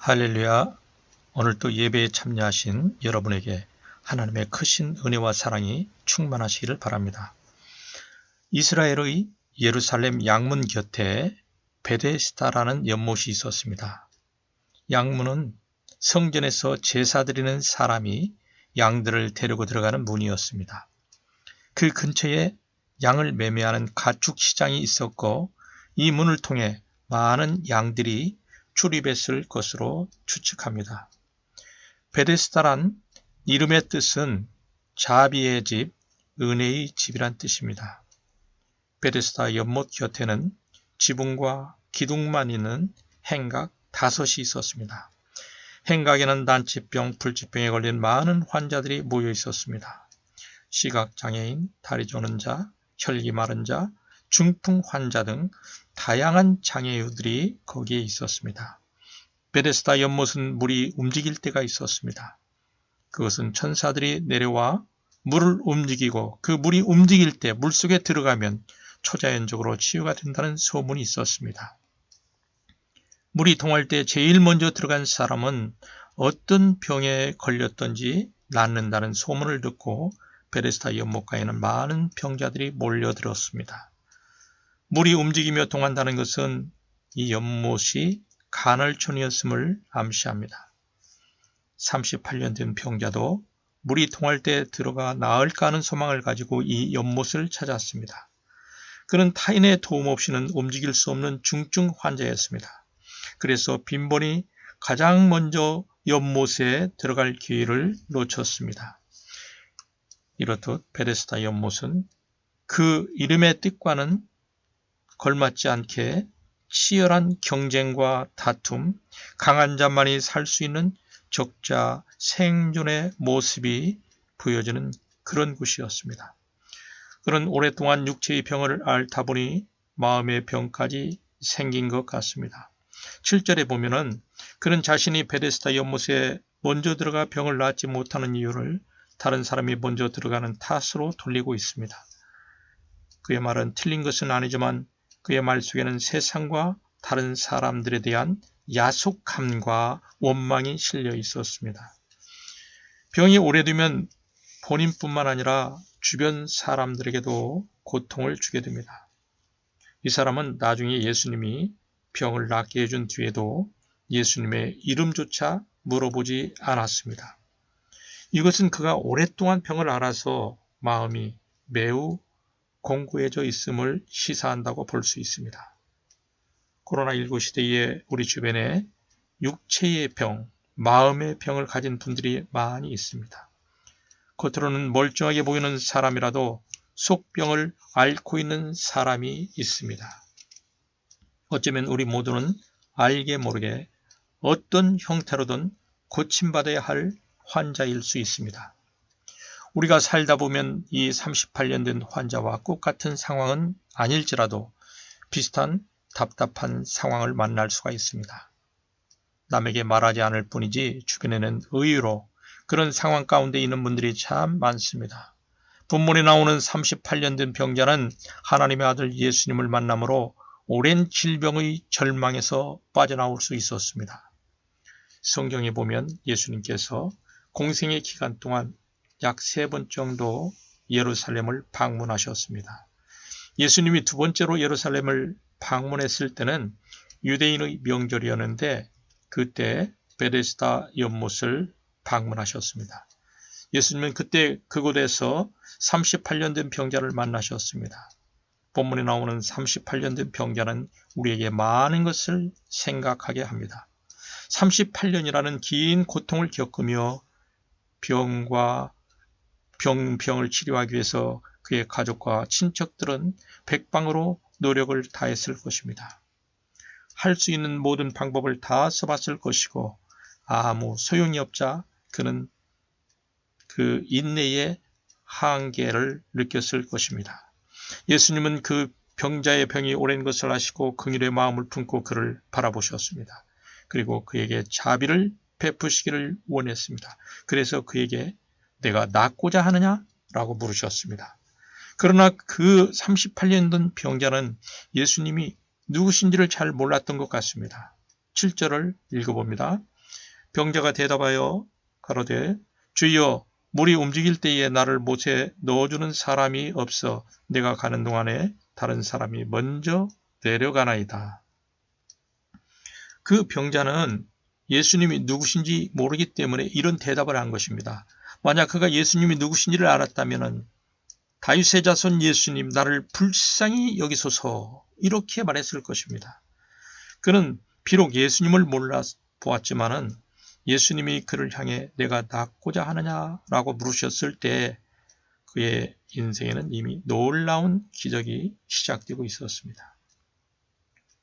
할렐루야. 오늘 또 예배에 참여하신 여러분에게 하나님의 크신 은혜와 사랑이 충만하시기를 바랍니다. 이스라엘의 예루살렘 양문 곁에 베데스다라는 연못이 있었습니다. 양문은 성전에서 제사 드리는 사람이 양들을 데리고 들어가는 문이었습니다. 그 근처에 양을 매매하는 가축 시장이 있었고 이 문을 통해 많은 양들이 출입했을 것으로 추측합니다. 베데스다란 이름의 뜻은 자비의 집, 은혜의 집이란 뜻입니다. 베데스다 연못 곁에는 지붕과 기둥만 있는 행각 5이 있었습니다. 행각에는 난치병, 불치병에 걸린 많은 환자들이 모여 있었습니다. 시각장애인, 다리 저는 자, 혈기 마른 자, 중풍 환자 등 다양한 장애우들이 거기에 있었습니다. 베데스다 연못은 물이 움직일 때가 있었습니다. 그것은 천사들이 내려와 물을 움직이고 그 물이 움직일 때 물속에 들어가면 초자연적으로 치유가 된다는 소문이 있었습니다. 물이 통할 때 제일 먼저 들어간 사람은 어떤 병에 걸렸던지 낫는다는 소문을 듣고 베데스다 연못가에는 많은 병자들이 몰려들었습니다. 물이 움직이며 통한다는 것은 이 연못이 간헐천이었음을 암시합니다. 38년 된 병자도 물이 통할 때 들어가 나을까 하는 소망을 가지고 이 연못을 찾았습니다. 그는 타인의 도움 없이는 움직일 수 없는 중증 환자였습니다. 그래서 빈번히 가장 먼저 연못에 들어갈 기회를 놓쳤습니다. 이렇듯 베데스다 연못은 그 이름의 뜻과는 걸맞지 않게 치열한 경쟁과 다툼, 강한 자만이 살 수 있는 적자 생존의 모습이 보여지는 그런 곳이었습니다. 그는 오랫동안 육체의 병을 앓다 보니 마음의 병까지 생긴 것 같습니다. 7절에 보면은 그는 자신이 베데스다 연못에 먼저 들어가 병을 낫지 못하는 이유를 다른 사람이 먼저 들어가는 탓으로 돌리고 있습니다. 그의 말은 틀린 것은 아니지만 그의 말 속에는 세상과 다른 사람들에 대한 야속함과 원망이 실려 있었습니다. 병이 오래되면 본인뿐만 아니라 주변 사람들에게도 고통을 주게 됩니다. 이 사람은 나중에 예수님이 병을 낫게 해준 뒤에도 예수님의 이름조차 물어보지 않았습니다. 이것은 그가 오랫동안 병을 앓아서 마음이 매우 공고해져 있음을 시사한다고 볼 수 있습니다. 코로나19 시대에 우리 주변에 육체의 병, 마음의 병을 가진 분들이 많이 있습니다. 겉으로는 멀쩡하게 보이는 사람이라도 속병을 앓고 있는 사람이 있습니다. 어쩌면 우리 모두는 알게 모르게 어떤 형태로든 고침받아야 할 환자일 수 있습니다. 우리가 살다 보면 이 38년 된 환자와 똑같은 상황은 아닐지라도 비슷한 답답한 상황을 만날 수가 있습니다. 남에게 말하지 않을 뿐이지 주변에는 의외로 그런 상황 가운데 있는 분들이 참 많습니다. 본문에 나오는 38년 된 병자는 하나님의 아들 예수님을 만남으로 오랜 질병의 절망에서 빠져나올 수 있었습니다. 성경에 보면 예수님께서 공생의 기간 동안 약 3번 정도 예루살렘을 방문하셨습니다. 예수님이 2번째로 예루살렘을 방문했을 때는 유대인의 명절이었는데 그때 베데스다 연못을 방문하셨습니다. 예수님은 그때 그곳에서 38년 된 병자를 만나셨습니다. 본문에 나오는 38년 된 병자는 우리에게 많은 것을 생각하게 합니다. 38년이라는 긴 고통을 겪으며 병을 치료하기 위해서 그의 가족과 친척들은 백방으로 노력을 다했을 것입니다. 할 수 있는 모든 방법을 다 써봤을 것이고 아무 소용이 없자 그는 그 인내의 한계를 느꼈을 것입니다. 예수님은 그 병자의 병이 오랜 것을 아시고 긍휼의 마음을 품고 그를 바라보셨습니다. 그리고 그에게 자비를 베푸시기를 원했습니다. 그래서 그에게 내가 낫고자 하느냐? 라고 물으셨습니다. 그러나 그 38년 된 병자는 예수님이 누구신지를 잘 몰랐던 것 같습니다. 7절을 읽어봅니다. 병자가 대답하여 가로되 주여 물이 움직일 때에 나를 못에 넣어주는 사람이 없어 내가 가는 동안에 다른 사람이 먼저 내려가나이다. 그 병자는 예수님이 누구신지 모르기 때문에 이런 대답을 한 것입니다. 만약 그가 예수님이 누구신지를 알았다면 다윗의 자손 예수님 나를 불쌍히 여기소서 이렇게 말했을 것입니다. 그는 비록 예수님을 몰라 보았지만은 예수님이 그를 향해 내가 낫고자 하느냐라고 물으셨을 때 그의 인생에는 이미 놀라운 기적이 시작되고 있었습니다.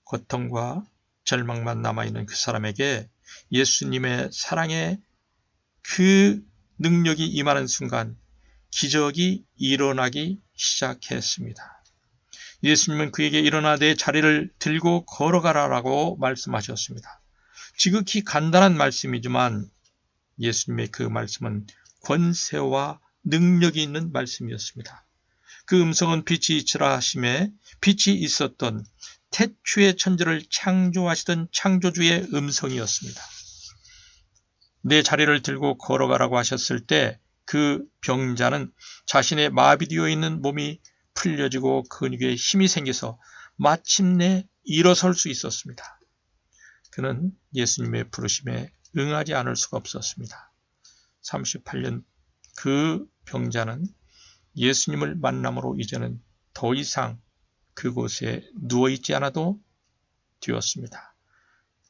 고통과 절망만 남아있는 그 사람에게 예수님의 사랑의 그 능력이 임하는 순간 기적이 일어나기 시작했습니다. 예수님은 그에게 일어나 내 자리를 들고 걸어가라라고 말씀하셨습니다. 지극히 간단한 말씀이지만 예수님의 그 말씀은 권세와 능력이 있는 말씀이었습니다. 그 음성은 빛이 있으라 하심에 빛이 있었던 태초의 천지를 창조하시던 창조주의 음성이었습니다. 내 자리를 들고 걸어가라고 하셨을 때 그 병자는 자신의 마비되어 있는 몸이 풀려지고 근육에 힘이 생겨서 마침내 일어설 수 있었습니다. 그는 예수님의 부르심에 응하지 않을 수가 없었습니다. 38년 그 병자는 예수님을 만남으로 이제는 더 이상 그곳에 누워있지 않아도 되었습니다.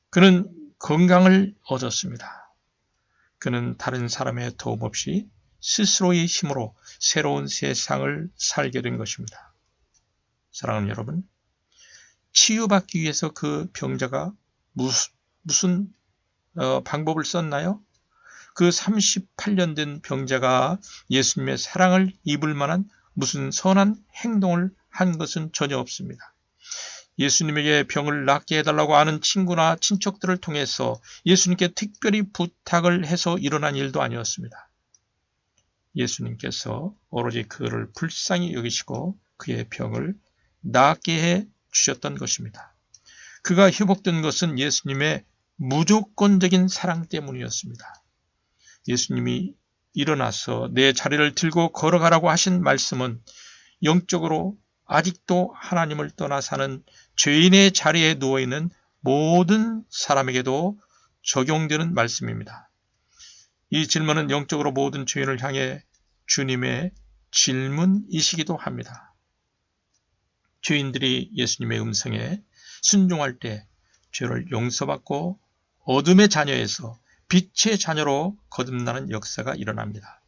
그는 건강을 얻었습니다. 그는 다른 사람의 도움 없이 스스로의 힘으로 새로운 세상을 살게 된 것입니다. 사랑하는 여러분, 치유받기 위해서 그 병자가 무슨 방법을 썼나요? 그 38년 된 병자가 예수님의 사랑을 입을 만한 무슨 선한 행동을 한 것은 전혀 없습니다. 예수님에게 병을 낫게 해달라고 하는 친구나 친척들을 통해서 예수님께 특별히 부탁을 해서 일어난 일도 아니었습니다. 예수님께서 오로지 그를 불쌍히 여기시고 그의 병을 낫게 해 주셨던 것입니다. 그가 회복된 것은 예수님의 무조건적인 사랑 때문이었습니다. 예수님이 일어나서 내 자리를 들고 걸어가라고 하신 말씀은 영적으로 아직도 하나님을 떠나 사는 죄인의 자리에 누워있는 모든 사람에게도 적용되는 말씀입니다. 이 질문은 영적으로 모든 죄인을 향해 주님의 질문이시기도 합니다. 죄인들이 예수님의 음성에 순종할 때 죄를 용서받고 어둠의 자녀에서 빛의 자녀로 거듭나는 역사가 일어납니다.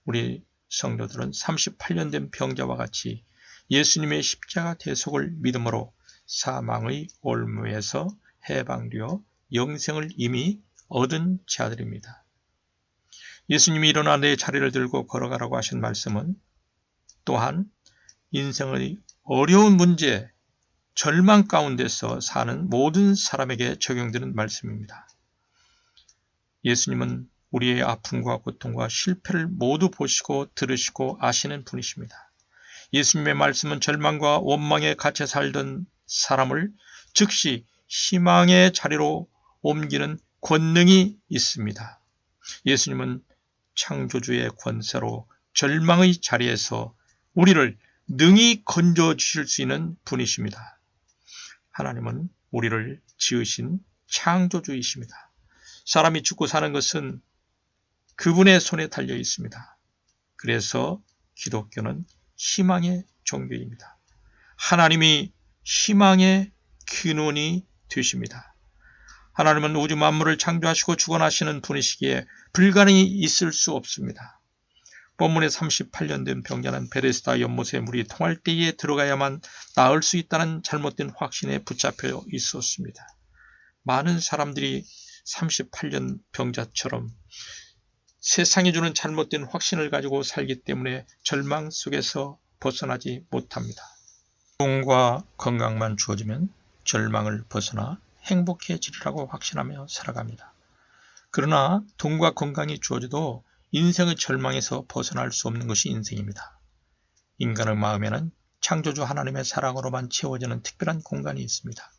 우리 성도들은 38년 된 병자와 같이 예수님의 십자가 대속을 믿음으로 사망의 올무에서 해방되어 영생을 이미 얻은 자들입니다. 예수님이 일어나 내 자리를 들고 걸어가라고 하신 말씀은 또한 인생의 어려운 문제, 절망 가운데서 사는 모든 사람에게 적용되는 말씀입니다. 예수님은 우리의 아픔과 고통과 실패를 모두 보시고 들으시고 아시는 분이십니다. 예수님의 말씀은 절망과 원망에 갇혀 살던 사람을 즉시 희망의 자리로 옮기는 권능이 있습니다. 예수님은 창조주의 권세로 절망의 자리에서 우리를 능히 건져주실 수 있는 분이십니다. 하나님은 우리를 지으신 창조주이십니다. 사람이 죽고 사는 것은 그분의 손에 달려 있습니다. 그래서 기독교는 희망의 종교입니다. 하나님이 희망의 근원이 되십니다. 하나님은 우주 만물을 창조하시고 주관하시는 분이시기에 불가능이 있을 수 없습니다. 본문의 38년 된 병자는 베데스다 연못에 물이 통할 때에 들어가야만 나을 수 있다는 잘못된 확신에 붙잡혀 있었습니다. 많은 사람들이 38년 병자처럼 세상이 주는 잘못된 확신을 가지고 살기 때문에 절망 속에서 벗어나지 못합니다. 돈과 건강만 주어지면 절망을 벗어나 행복해지리라고 확신하며 살아갑니다. 그러나 돈과 건강이 주어져도 인생의 절망에서 벗어날 수 없는 것이 인생입니다. 인간의 마음에는 창조주 하나님의 사랑으로만 채워지는 특별한 공간이 있습니다.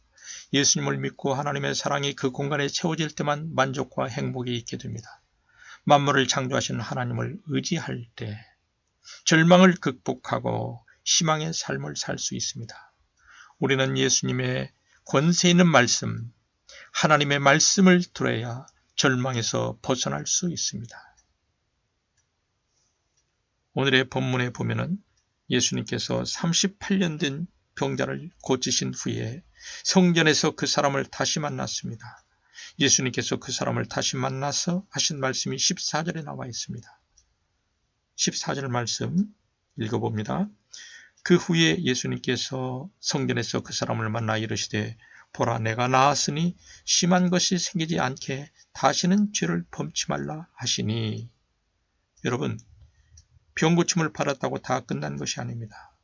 예수님을 믿고 하나님의 사랑이 그 공간에 채워질 때만 만족과 행복이 있게 됩니다. 만물을 창조하신 하나님을 의지할 때 절망을 극복하고 희망의 삶을 살 수 있습니다. 우리는 예수님의 권세 있는 말씀, 하나님의 말씀을 들어야 절망에서 벗어날 수 있습니다. 오늘의 본문에 보면은 예수님께서 38년 된 병자를 고치신 후에 성전에서 그 사람을 다시 만났습니다. 예수님께서 그 사람을 다시 만나서 하신 말씀이 14절에 나와 있습니다. 14절 말씀 읽어봅니다. 그 후에 예수님께서 성전에서 그 사람을 만나 이르시되 보라 내가 나았으니 심한 것이 생기지 않게 다시는 죄를 범치 말라 하시니. 여러분, 병고침을 받았다고 다 끝난 것이 아닙니다.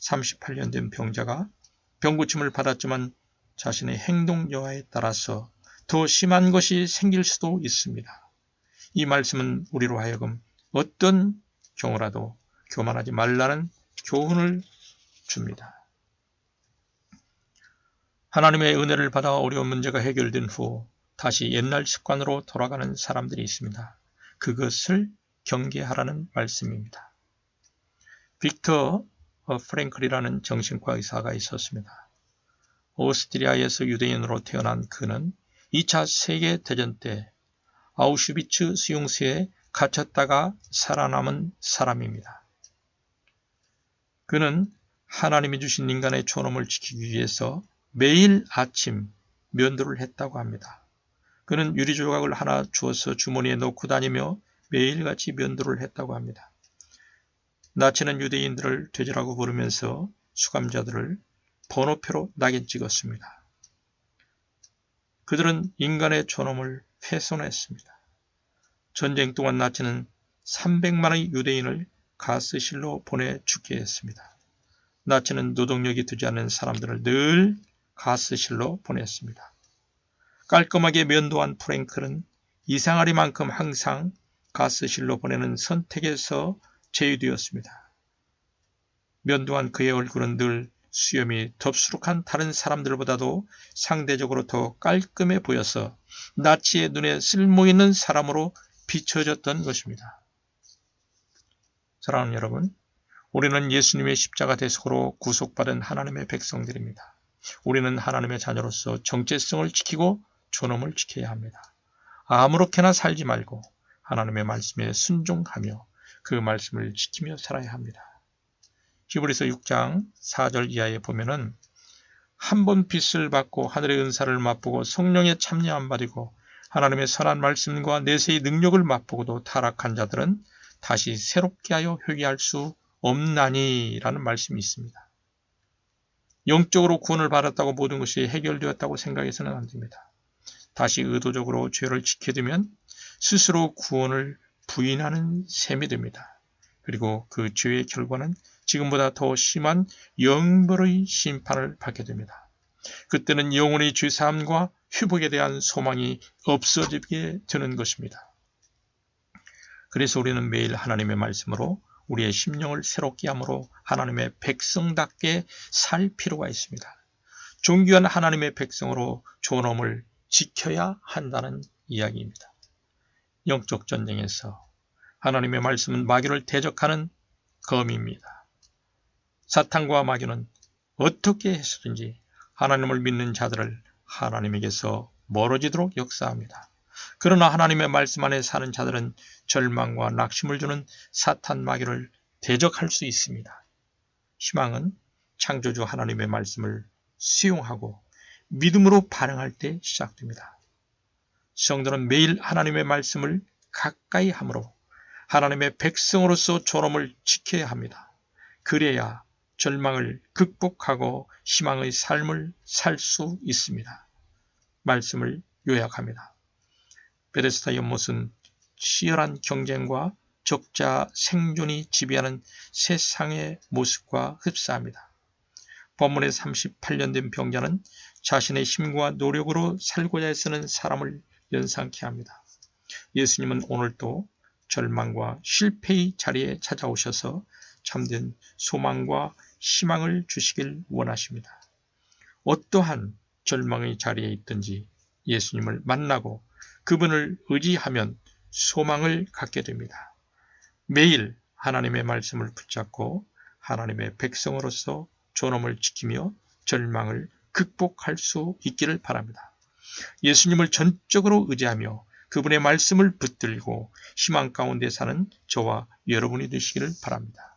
38년 된 병자가 병고침을 받았지만 자신의 행동 여하에 따라서 더 심한 것이 생길 수도 있습니다. 이 말씀은 우리로 하여금 어떤 경우라도 교만하지 말라는 교훈을 줍니다. 하나님의 은혜를 받아 어려운 문제가 해결된 후 다시 옛날 습관으로 돌아가는 사람들이 있습니다. 그것을 경계하라는 말씀입니다. 빅터 프랭클이라는 정신과 의사가 있었습니다. 오스트리아에서 유대인으로 태어난 그는 2차 세계대전 때 아우슈비츠 수용소에 갇혔다가 살아남은 사람입니다. 그는 하나님이 주신 인간의 존엄을 지키기 위해서 매일 아침 면도를 했다고 합니다. 그는 유리조각을 하나 주어서 주머니에 넣고 다니며 매일같이 면도를 했다고 합니다. 나치는 유대인들을 돼지라고 부르면서 수감자들을 번호표로 낙인 찍었습니다. 그들은 인간의 존엄을 훼손했습니다. 전쟁 동안 나치는 300만의 유대인을 가스실로 보내 죽게 했습니다. 나치는 노동력이 되지 않는 사람들을 늘 가스실로 보냈습니다. 깔끔하게 면도한 프랭클은 이상하리만큼 항상 가스실로 보내는 선택에서 제외되었습니다. 면도한 그의 얼굴은 늘 수염이 덥수룩한 다른 사람들보다도 상대적으로 더 깔끔해 보여서 나치의 눈에 쓸모있는 사람으로 비춰졌던 것입니다. 사랑하는 여러분, 우리는 예수님의 십자가 대속으로 구속받은 하나님의 백성들입니다. 우리는 하나님의 자녀로서 정체성을 지키고 존엄을 지켜야 합니다. 아무렇게나 살지 말고 하나님의 말씀에 순종하며 그 말씀을 지키며 살아야 합니다. 히브리서 6장 4절 이하에 보면은 한 번 빚을 받고 하늘의 은사를 맛보고 성령에 참여 안 받이고 하나님의 선한 말씀과 내세의 능력을 맛보고도 타락한 자들은 다시 새롭게 하여 회개할 수 없나니 라는 말씀이 있습니다. 영적으로 구원을 받았다고 모든 것이 해결되었다고 생각해서는 안 됩니다. 다시 의도적으로 죄를 지켜두면 스스로 구원을 부인하는 셈이 됩니다. 그리고 그 죄의 결과는 지금보다 더 심한 영벌의 심판을 받게 됩니다. 그때는 영원히 죄사함과 회복에 대한 소망이 없어지게 되는 것입니다. 그래서 우리는 매일 하나님의 말씀으로 우리의 심령을 새롭게 함으로 하나님의 백성답게 살 필요가 있습니다. 존귀한 하나님의 백성으로 존엄을 지켜야 한다는 이야기입니다. 영적 전쟁에서 하나님의 말씀은 마귀를 대적하는 검입니다. 사탄과 마귀는 어떻게 해서든지 하나님을 믿는 자들을 하나님에게서 멀어지도록 역사합니다. 그러나 하나님의 말씀 안에 사는 자들은 절망과 낙심을 주는 사탄 마귀를 대적할 수 있습니다. 희망은 창조주 하나님의 말씀을 수용하고 믿음으로 반응할 때 시작됩니다. 성도는 매일 하나님의 말씀을 가까이 함으로 하나님의 백성으로서 존엄을 지켜야 합니다. 그래야 절망을 극복하고 희망의 삶을 살 수 있습니다. 말씀을 요약합니다. 베데스다 연못은 치열한 경쟁과 적자 생존이 지배하는 세상의 모습과 흡사합니다. 본문의 38년 된 병자는 자신의 힘과 노력으로 살고자 애쓰는 사람을 연상케 합니다. 예수님은 오늘도 절망과 실패의 자리에 찾아오셔서 참된 소망과 희망을 주시길 원하십니다. 어떠한 절망의 자리에 있든지 예수님을 만나고 그분을 의지하면 소망을 갖게 됩니다. 매일 하나님의 말씀을 붙잡고 하나님의 백성으로서 존엄을 지키며 절망을 극복할 수 있기를 바랍니다. 예수님을 전적으로 의지하며 그분의 말씀을 붙들고 희망 가운데 사는 저와 여러분이 되시기를 바랍니다.